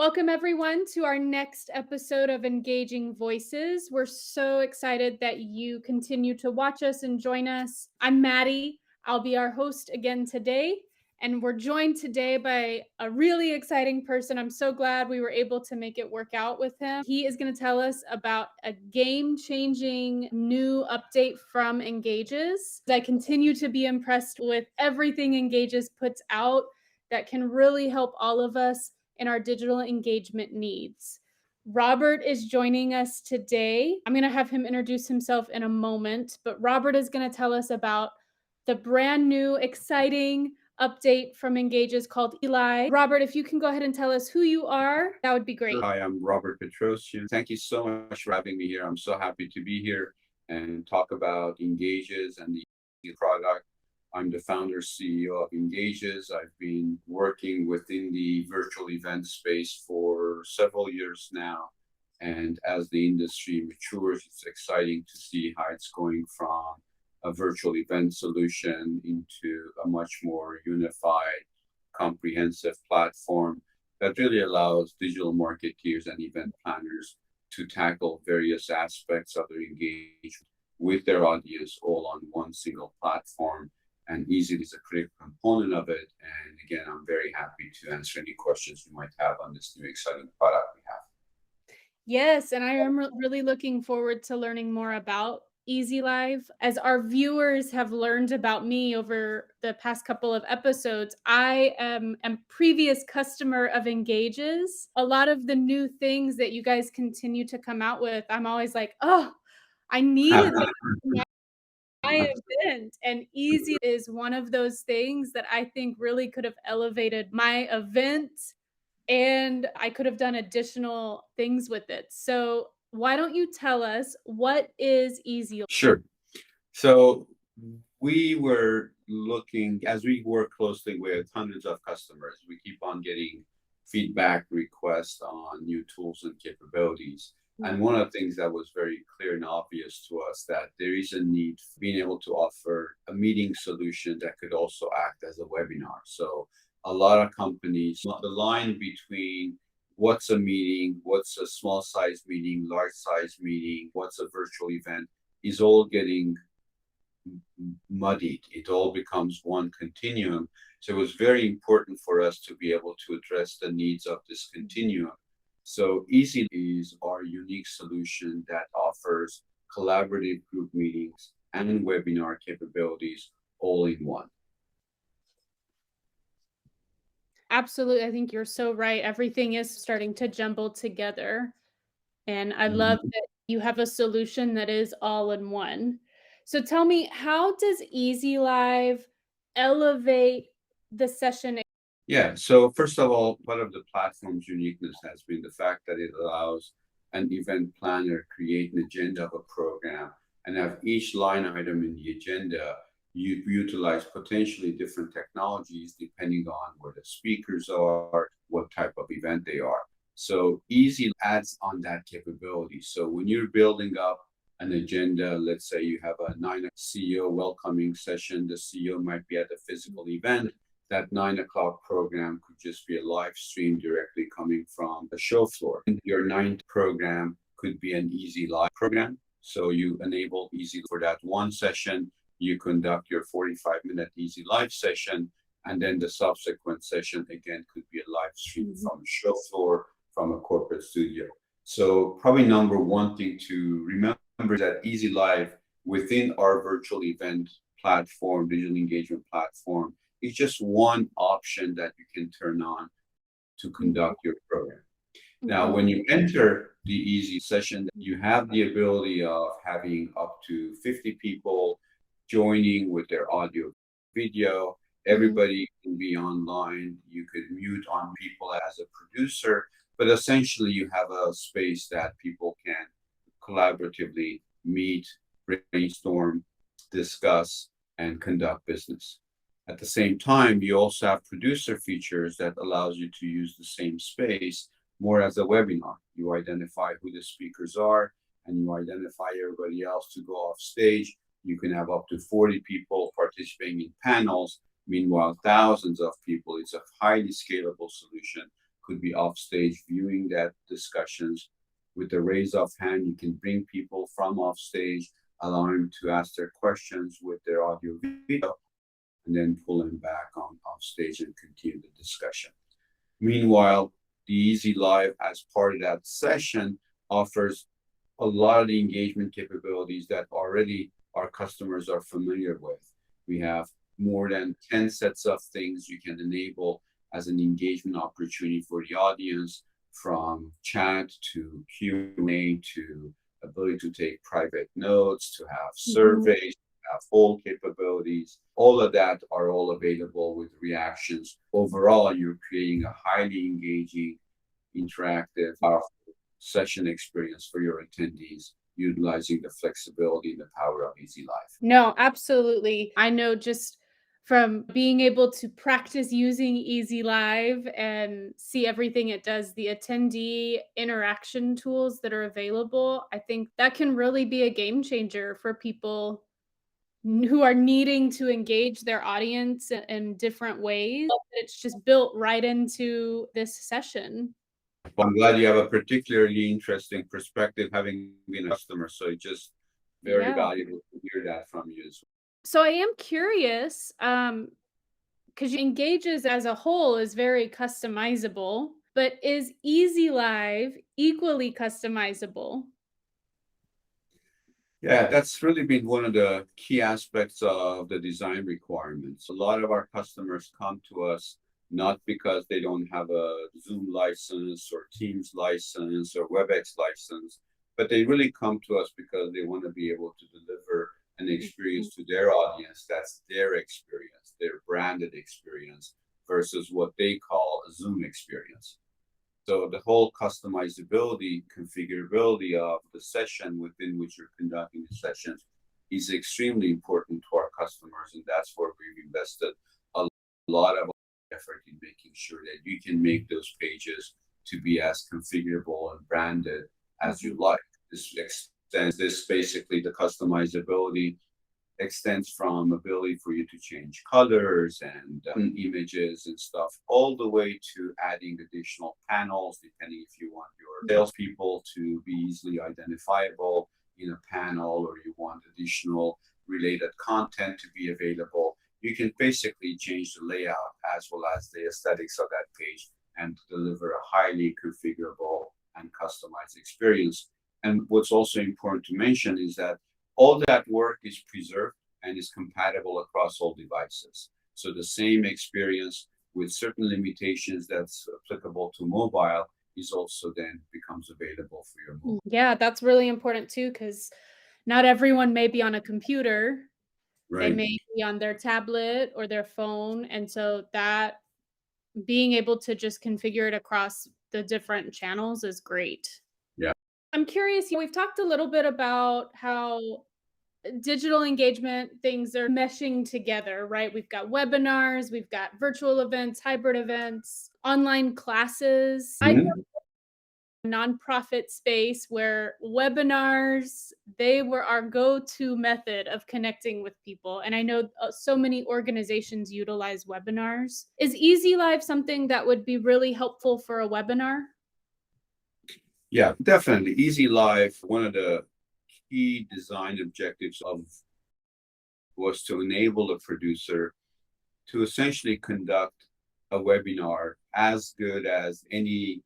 Welcome, everyone, to our next episode of Engaging Voices. We're so excited that you continue to watch us and join us. I'm Maddie. I'll be our host again today. And we're joined today by a really exciting person. I'm so glad we were able to make it work out with him. He is going to tell us about a game-changing new update from Engagez. I continue to be impressed with everything Engagez puts out that can really help all of us in our digital engagement needs. Robert is joining us today. I'm going to have him introduce himself in a moment, but Robert is going to tell us about the brand new, exciting update from Engagez called Eli. Robert, if you can go ahead and tell us who you are, that would be great. Hi, I'm Robert Petrossian. Thank you so much for having me here. I'm so happy to be here and talk about Engagez and the product. I'm the founder CEO of Engagez. I've been working within the virtual event space for several years now. And as the industry matures, it's exciting to see how it's going from a virtual event solution into a much more unified, comprehensive platform that really allows digital marketeers and event planners to tackle various aspects of their engagement with their audience all on one single platform. And easily is a critical component of it. And again, I'm very happy to answer any questions you might have on this new exciting product we have. Yes, and I am really looking forward to learning more about Easy Live. As our viewers have learned about me over the past couple of episodes, I am a previous customer of Engagez. A lot of the new things that you guys continue to come out with, I'm always like, oh, I needed that. My event, and Easy is one of those things that I think really could have elevated my event, and I could have done additional things with it. So why don't you tell us, what is Easy? Sure. So we were looking, as we work closely with hundreds of customers, we keep on getting feedback requests on new tools and capabilities. And one of the things that was very clear and obvious to us that there is a need for being able to offer a meeting solution that could also act as a webinar. So a lot of companies, the line between what's a meeting, what's a small size meeting, large size meeting, what's a virtual event, is all getting muddied. It all becomes one continuum. So it was very important for us to be able to address the needs of this continuum. So Easy is our unique solution that offers collaborative group meetings and webinar capabilities all in one. Absolutely. I think you're so right. Everything is starting to jumble together. And I love that you have a solution that is all in one. So tell me, how does Easy Live elevate the session? Yeah, so first of all, part of the platform's uniqueness has been the fact that it allows an event planner create an agenda of a program and have each line item in the agenda you utilize potentially different technologies depending on where the speakers are, what type of event they are. So Easy adds on that capability. So when you're building up an agenda, let's say you have a 9 CEO welcoming session, the CEO might be at a physical event. That 9 o'clock program could just be a live stream directly coming from the show floor. And your 9th program could be an Easy Live program. So you enable Easy for that one session. You conduct your 45-minute Easy Live session, and then the subsequent session again could be a live stream from a show floor, from a corporate studio. So probably number one thing to remember is that Easy Live within our virtual event platform, digital engagement platform, is just one option that you can turn on to conduct your program. Now, when you enter the Easy session, you have the ability of having up to 50 people joining with their audio, video. Everybody can be online. You could mute on people as a producer, but essentially you have a space that people can collaboratively meet, brainstorm, discuss, and conduct business. At the same time, you also have producer features that allows you to use the same space more as a webinar. You identify who the speakers are, and you identify everybody else to go off stage. You can have up to 40 people participating in panels. Meanwhile, thousands of people. It's a highly scalable solution could be off stage viewing that discussions. With the raise of hand, you can bring people from off stage, allow them to ask their questions with their audio video, and then pull them back on off stage and continue the discussion. Meanwhile, the Easy Live, as part of that session, offers a lot of the engagement capabilities that already our customers are familiar with. We have more than 10 sets of things you can enable as an engagement opportunity for the audience, from chat to Q&A to ability to take private notes, to have surveys, have poll capabilities. All of that are all available with reactions. Overall, you're creating a highly engaging, interactive, powerful session experience for your attendees, utilizing the flexibility and the power of Easy Live. No, absolutely. I know just from being able to practice using Easy Live and see everything it does, the attendee interaction tools that are available, I think that can really be a game changer for people who are needing to engage their audience in different ways. It's just built right into this session. I'm glad you have a particularly interesting perspective, having been a customer. So it's just very valuable to hear that from you as well. So I am curious, because Engagez as a whole is very customizable, but is Easy Live equally customizable? Yeah, that's really been one of the key aspects of the design requirements. A lot of our customers come to us not because they don't have a Zoom license or Teams license or WebEx license, but they really come to us because they want to be able to deliver an experience to their audience that's their experience, their branded experience, versus what they call a Zoom experience. So the whole customizability, configurability of the session within which you're conducting the sessions is extremely important to our customers, and that's where we've invested a lot of effort in making sure that you can make those pages to be as configurable and branded as you like. This basically, the customizability extends from ability for you to change colors and images and stuff, all the way to adding additional panels, depending if you want your salespeople to be easily identifiable in a panel, or you want additional related content to be available. You can basically change the layout as well as the aesthetics of that page and deliver a highly configurable and customized experience. And what's also important to mention is that all that work is preserved and is compatible across all devices. So the same experience with certain limitations that's applicable to mobile is also then becomes available for your mobile. Yeah, that's really important too, because not everyone may be on a computer. They Right. may be on their tablet or their phone, and so that being able to just configure it across the different channels is great. Yeah. I'm curious, we've talked a little bit about how digital engagement things are meshing together, right? We've got webinars, we've got virtual events, hybrid events, online classes. I know a nonprofit space where webinars, they were our go-to method of connecting with people. And I know so many organizations utilize webinars. Is Easy Live something that would be really helpful for a webinar? Yeah, definitely. Easy Live, one of the key design objectives of was to enable a producer to essentially conduct a webinar as good as any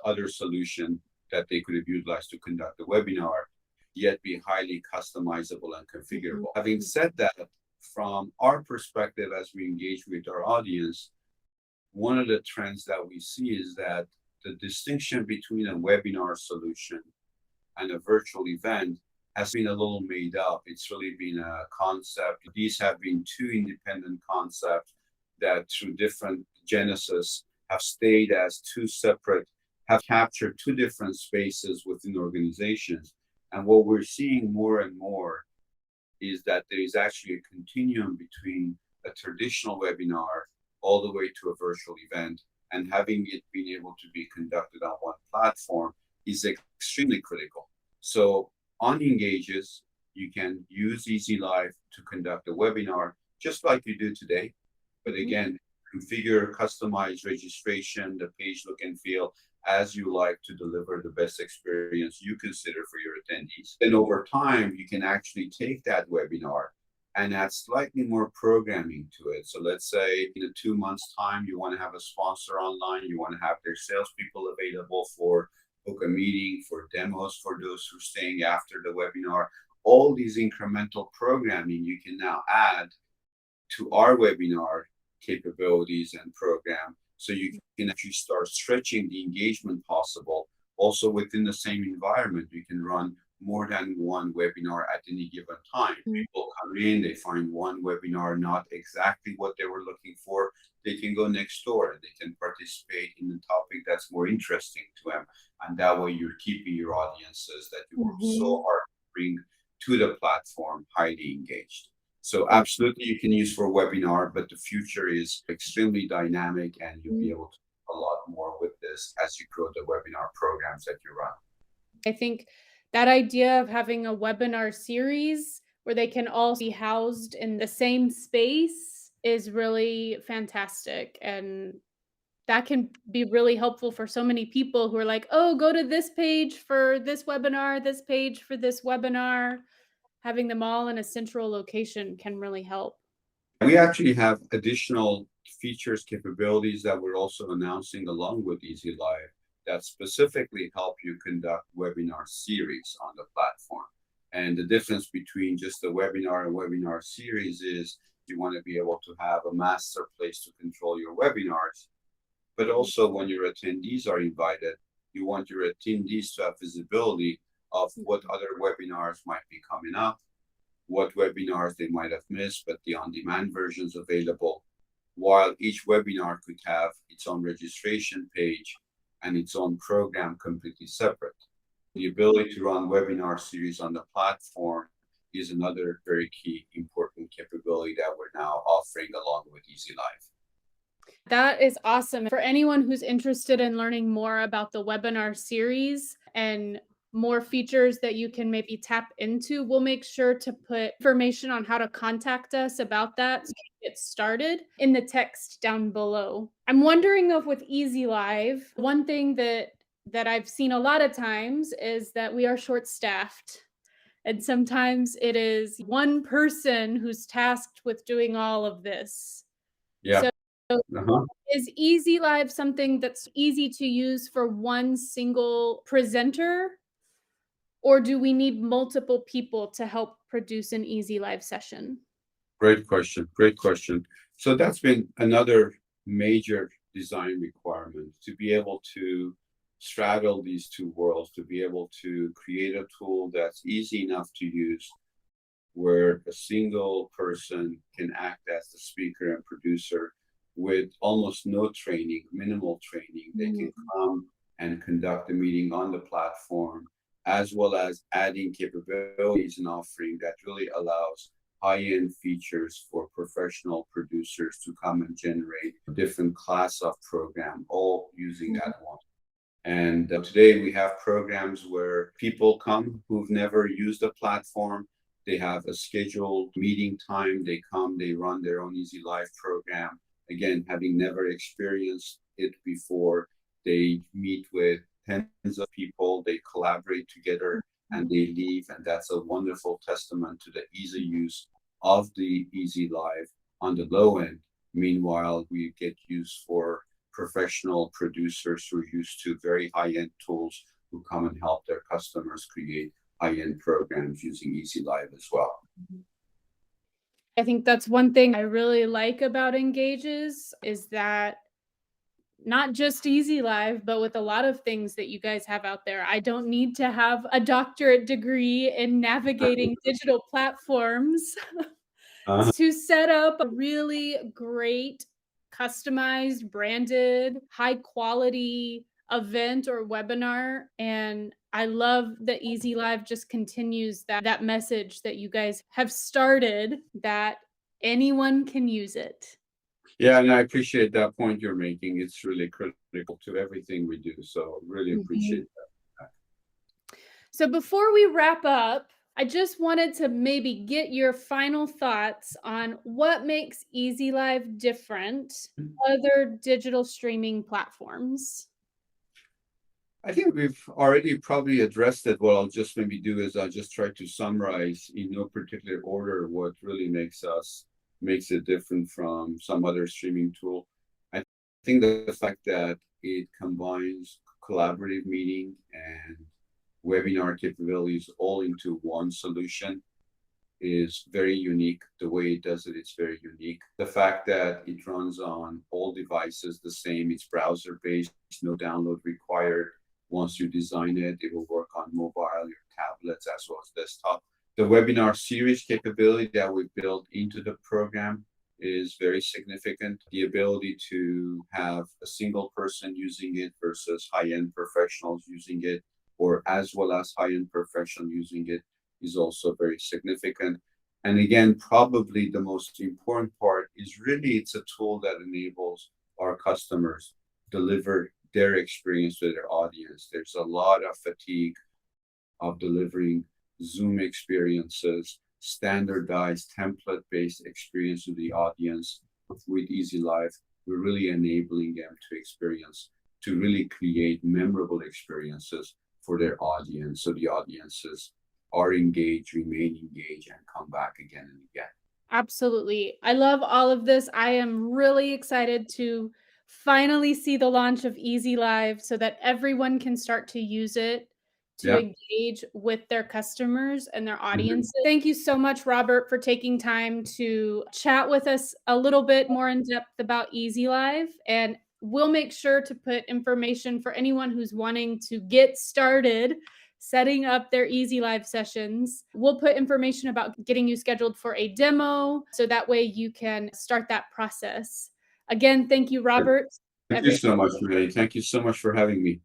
other solution that they could have utilized to conduct a webinar, yet be highly customizable and configurable. Having said that, from our perspective as we engage with our audience, one of the trends that we see is that the distinction between a webinar solution and a virtual event has been a little made up. It's really been a concept. These have been two independent concepts that through different genesis have stayed as two separate, have captured two different spaces within organizations. And what we're seeing more and more is that there is actually a continuum between a traditional webinar all the way to a virtual event, and having it being able to be conducted on one platform is extremely critical. So on Engagez, you can use Easy Live to conduct a webinar just like you do today, but again, configure, customize registration, the page look and feel as you like to deliver the best experience you consider for your attendees. Then over time, you can actually take that webinar and add slightly more programming to it. So let's say in a 2 months' time, you want to have a sponsor online, you want to have their salespeople available for book a meeting, for demos, for those who are staying after the webinar. All these incremental programming you can now add to our webinar capabilities and program, so you can actually start stretching the engagement possible. Also within the same environment, you can run more than one webinar at any given time. People come in, they find one webinar not exactly what they were looking for. They can go next door and they can participate in the topic that's more interesting to them. And that way you're keeping your audiences that you work so hard to bring to the platform highly engaged. So absolutely you can use for a webinar, but the future is extremely dynamic and you'll be able to do a lot more with this as you grow the webinar programs that you run. I think that idea of having a webinar series where they can all be housed in the same space is really fantastic. And that can be really helpful for so many people who are like, oh, go to this page for this webinar, this page for this webinar. Having them all in a central location can really help. We actually have additional features, capabilities that we're also announcing along with Easy Live that specifically help you conduct webinar series on the platform. And the difference between just a webinar and webinar series is you want to be able to have a master place to control your webinars, but also when your attendees are invited, you want your attendees to have visibility of what other webinars might be coming up, what webinars they might have missed, but the on-demand versions available, while each webinar could have its own registration page and its own program completely separate. The ability to run webinar series on the platform is another very key important capability that we're now offering along with Easy Live. That is awesome. For anyone who's interested in learning more about the webinar series and more features that you can maybe tap into, we'll make sure to put information on how to contact us about that so you get started in the text down below. I'm wondering if with Easy Live, one thing that I've seen a lot of times is that we are short-staffed. And sometimes it is one person who's tasked with doing all of this. Yeah. So Uh-huh. is Easy Live something that's easy to use for one single presenter? Or do we need multiple people to help produce an Easy Live session? Great question. Great question. So that's been another major design requirement, to be able to straddle these two worlds, to be able to create a tool that's easy enough to use, where a single person can act as the speaker and producer with almost no training, minimal training. They can come and conduct a meeting on the platform, as well as adding capabilities and offering that really allows high-end features for professional producers to come and generate a different class of program, all using that one. And today we have programs where people come who've never used a platform. They have a scheduled meeting time. They come, they run their own Easy Live program. Again, having never experienced it before, they meet with tens of people, they collaborate together, and they leave. And that's a wonderful testament to the easy use of the Easy Live on the low end. Meanwhile, we get used for professional producers who are used to very high-end tools who come and help their customers create high-end programs using Easy Live as well. I think that's one thing I really like about Engagez is that not just Easy Live, but with a lot of things that you guys have out there, I don't need to have a doctorate degree in navigating digital platforms to set up a really great, customized, branded, high quality event or webinar. And I love that Easy Live just continues that message that you guys have started, that anyone can use it. Yeah, and I appreciate that point you're making. It's really critical to everything we do. So really appreciate that. So before we wrap up, I just wanted to maybe get your final thoughts on what makes Easy Live different other digital streaming platforms. I think we've already probably addressed it. What I'll just maybe do is I'll just try to summarize in no particular order what really makes it different from some other streaming tool. I think the fact that it combines collaborative meeting and webinar capabilities all into one solution is very unique. The way it does it, it's very unique. The fact that it runs on all devices the same, it's browser based, no download required. Once you design it, it will work on mobile, your tablets, as well as desktop. The webinar series capability that we built into the program is very significant. The ability to have a single person using it versus high-end professionals using it, or as well as high-end professional using it, is also very significant. And again, probably the most important part is really it's a tool that enables our customers deliver their experience to their audience. There's a lot of fatigue of delivering Zoom experiences, standardized template-based experience to the audience. With Easy Live, we're really enabling them to really create memorable experiences for their audience, so the audiences are engaged, remain engaged, and come back again and again. Absolutely. I love all of this. I am really excited to finally see the launch of Easy Live so that everyone can start to use it to Yeah. engage with their customers and their Mhm. audiences. Thank you so much, Robert, for taking time to chat with us a little bit more in depth about Easy Live. And we'll make sure to put information for anyone who's wanting to get started setting up their Easy Live sessions. We'll put information about getting you scheduled for a demo so that way you can start that process. Again, thank you, Robert. Thank you so much, Ray. Thank you so much for having me.